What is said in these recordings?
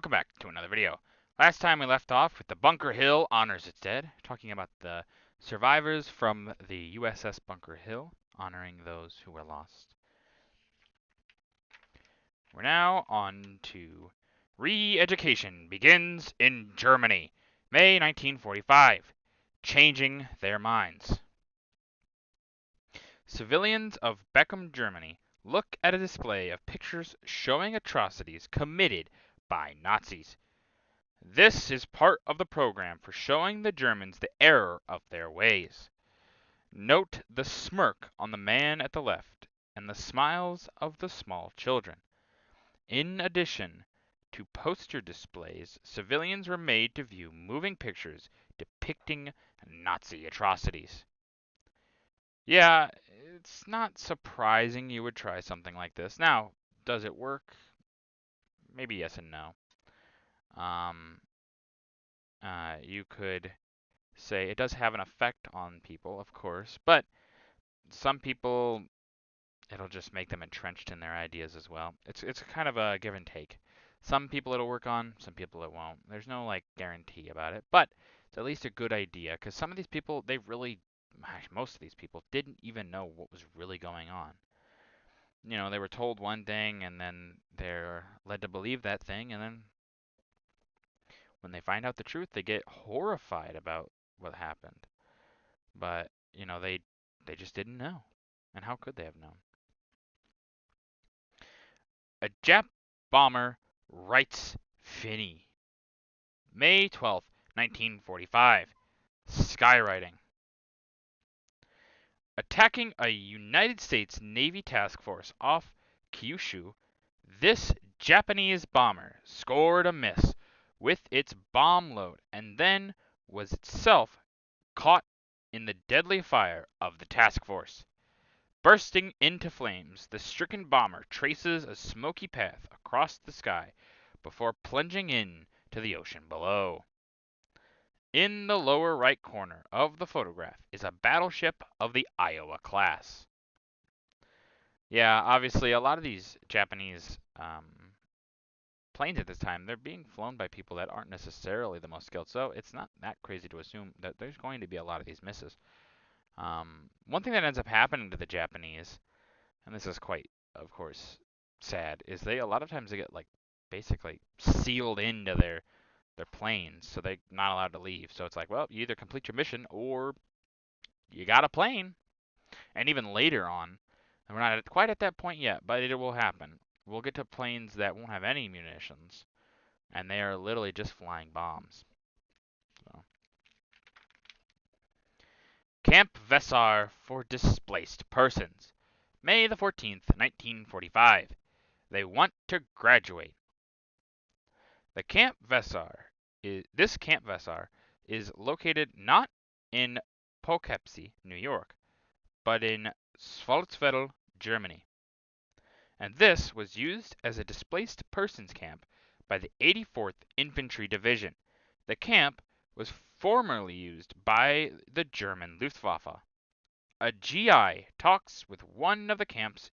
welcome back to another video. Last time we left off with the Bunker Hill honors its dead, talking about the survivors from the USS Bunker Hill, honoring those who were lost. We're now on to Re-Education begins in Germany, May 1945, changing their minds. Civilians of Beckham, Germany look at a display of pictures showing atrocities committed by Nazis. This is part of the program for showing the Germans the error of their ways. Note the smirk on the man at the left and the smiles of the small children. In addition to poster displays, civilians were made to view moving pictures depicting Nazi atrocities. Yeah, it's not surprising you would try something like this. Now, does it work? Maybe yes and no. You could say it does have an effect on people, of course, but some people, it'll just make them entrenched in their ideas as well. It's kind of a give and take. Some people it'll work on, some people it won't. There's no like guarantee about it, but it's at least a good idea because some of these people, most of these people didn't even know what was really going on. You know, they were told one thing and then they're led to believe that thing, and then when they find out the truth, they get horrified about what happened. But, you know, they just didn't know. And how could they have known? A Jap bomber writes Finney. May 12th, 1945. Skywriting. Attacking a United States Navy task force off Kyushu, this Japanese bomber scored a miss with its bomb load and then was itself caught in the deadly fire of the task force. Bursting into flames, the stricken bomber traces a smoky path across the sky before plunging into the ocean below. In the lower right corner of the photograph is a battleship of the Iowa class. Yeah, obviously a lot of these Japanese planes at this time, they're being flown by people that aren't necessarily the most skilled, so it's not that crazy to assume that there's going to be a lot of these misses. One thing that ends up happening to the Japanese, and this is quite, of course, sad, is a lot of times they get like basically sealed into their planes, so they're not allowed to leave. So it's like, well, you either complete your mission or you got a plane. And even later on, and we're not quite at that point yet, but it will happen. We'll get to planes that won't have any munitions, and they are literally just flying bombs. So. Camp Vessar for displaced persons. May the 14th, 1945. They want to graduate. This Camp Vessar is located not in Poughkeepsie, New York, but in Schwarzwald, Germany. And this was used as a displaced persons camp by the 84th Infantry Division. The camp was formerly used by the German Luftwaffe. A GI talks with one of the camp's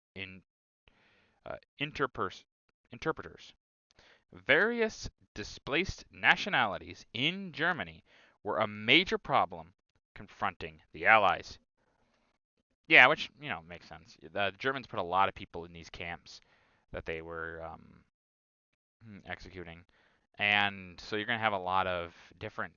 interpreters. Various displaced nationalities in Germany were a major problem confronting the Allies. Yeah, which, you know, makes sense. The Germans put a lot of people in these camps that they were executing. And so you're going to have a lot of different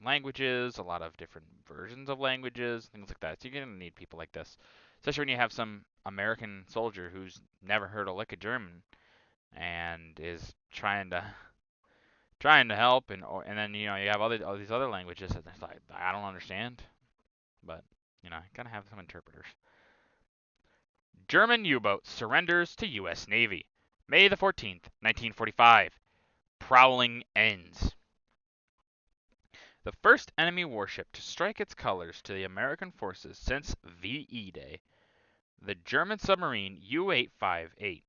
languages, a lot of different versions of languages, things like that. So you're going to need people like this, especially when you have some American soldier who's never heard a lick of German and is trying to help, and then you have all these other languages that it's like I don't understand, but you gotta have some interpreters. German U-boat surrenders to U.S. Navy. May the 14th, 1945. Prowling ends. The first enemy warship to strike its colors to the American forces since VE Day, the German submarine U-858,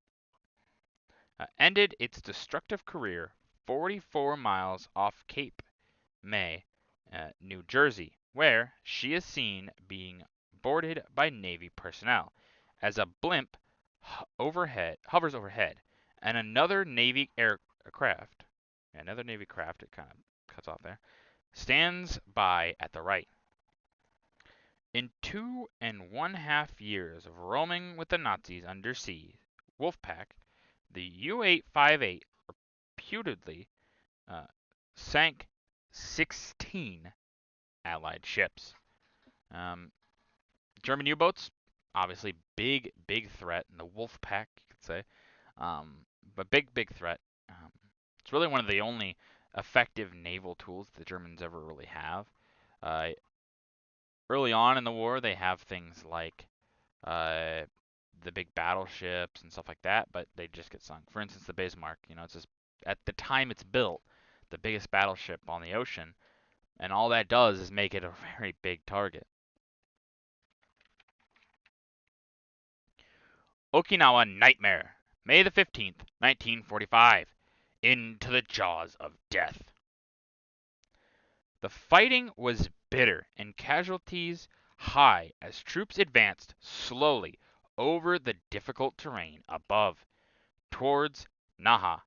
ended its destructive career 44 miles off Cape May, New Jersey, where she is seen being boarded by Navy personnel as a blimp hovers overhead, and another Navy aircraft another Navy craft. It kind of cuts off there. Stands by at the right. In 2.5 years of roaming with the Nazis undersea Wolfpack, the U-858 reputedly sank 16 Allied ships. German U-boats, obviously big threat in the Wolfpack, you could say, but big threat. It's really one of the only effective naval tools the Germans ever really have. Early on in the war, they have things like the big battleships and stuff like that, but they just get sunk. For instance, the Bismarck, it's just, at the time it's built, the biggest battleship on the ocean, and all that does is make it a very big target. Okinawa Nightmare, May the 15th, 1945. Into the jaws of death. The fighting was bitter and casualties high as troops advanced slowly over the difficult terrain above towards Naha.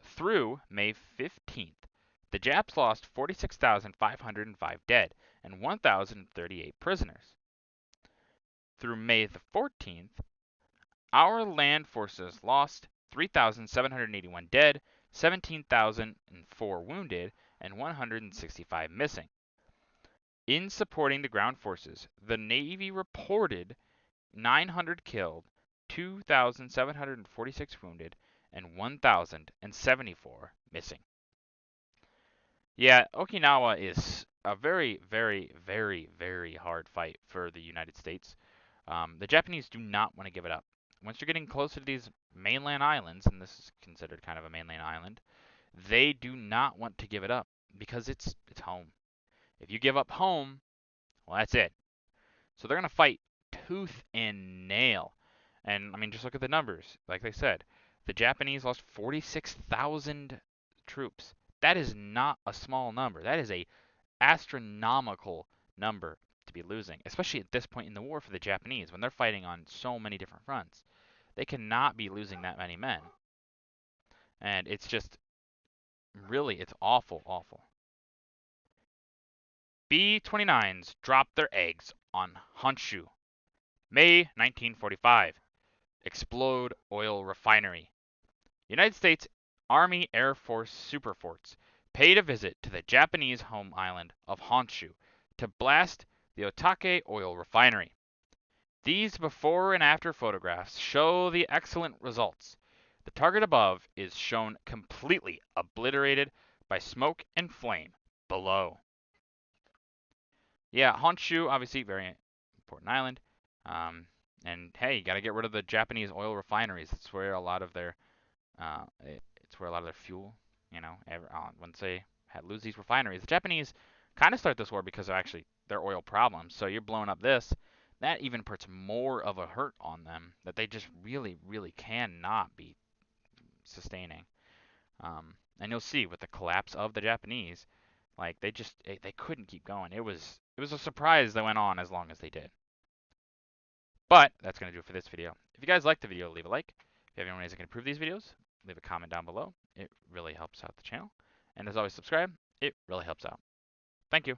Through May 15th, the Japs lost 46,505 dead and 1,038 prisoners. Through May the 14th, our land forces lost 3,781 dead, 17,004 wounded, and 165 missing. In supporting the ground forces, the Navy reported 900 killed, 2,746 wounded, and 1,074 missing. Yeah, Okinawa is a very hard fight for the United States. The Japanese do not want to give it up. Once you're getting closer to these mainland islands, and this is considered kind of a mainland island, they do not want to give it up because it's home. If you give up home, well, that's it. So they're going to fight tooth and nail. And I mean, just look at the numbers. Like they said, the Japanese lost 46,000 troops. That is not a small number. That is a astronomical number to be losing, especially at this point in the war for the Japanese when they're fighting on so many different fronts. They cannot be losing that many men. And it's just really, it's awful. B-29s dropped their eggs on Honshu. May 1945. Explode oil refinery. United States Army Air Force superforts paid a visit to the Japanese home island of Honshu to blast the Otake oil refinery. These before and after photographs show the excellent results. The target above is shown completely obliterated by smoke and flame below. Yeah, Honshu, obviously very important island. And hey, you got to get rid of the Japanese oil refineries. It's where a lot of their fuel, once they lose these refineries, the Japanese kind of start this war because of actually their oil problems. So you're blowing up this. That even puts more of a hurt on them that they just really cannot be sustaining. And you'll see with the collapse of the Japanese, like they couldn't keep going. It was a surprise they went on as long as they did. But that's going to do it for this video. If you guys liked the video, leave a like. If you have any ways I can improve these videos, leave a comment down below. It really helps out the channel. And as always, subscribe. It really helps out. Thank you.